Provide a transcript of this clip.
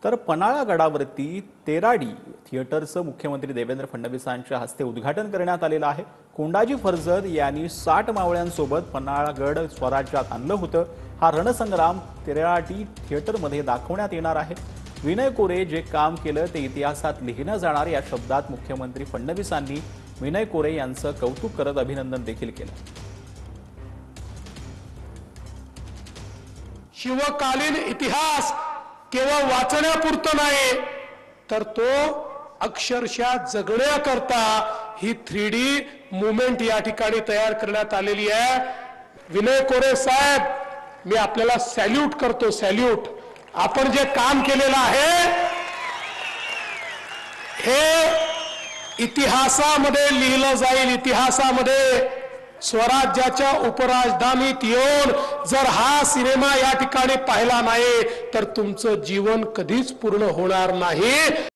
तर पन्हाळा गडावरती तेराडी थिएटरचं मुख्यमंत्री देवेंद्र फडणवीसांच्या हस्ते उद्घाटन करण्यात आलेलं आहे। कोंडाजी फर्जद यांनी 60 मावळ्यांसोबत पन्हाळागड स्वराज्यात आणलं होतं। हा रणसंग्राम तेराडी थिएटरमध्ये दाखवण्यात येणार आहे। विनय कोरे जे काम केलं ते इतिहासात लिहिलं जाणार या शब्दात मुख्यमंत्री फडणवीसांनी विनय कोरे यांचं कौतुक करत अभिनंदन देखील केलं। शिवकालीन इतिहास केवळ वाचण्यापुरतं नाही तर तो अक्षरशः जगण्याकरता ही 3D मूवमेंट या ठिकाणी तयार करण्यात आलेली आहे। विनय कोरे साहेब, मी आपल्याला सॅल्यूट करतो, सॅल्यूट। आपण जे काम केलेलं आहे हे इतिहासामध्ये लिहिलं जाईल। इतिहासामध्ये स्वराज्याच्या उपराजधानीत येऊन जर हा सिनेमा या ठिकाणी पाहिला नाही तर तुमचं जीवन कधीच पूर्ण होणार नाही।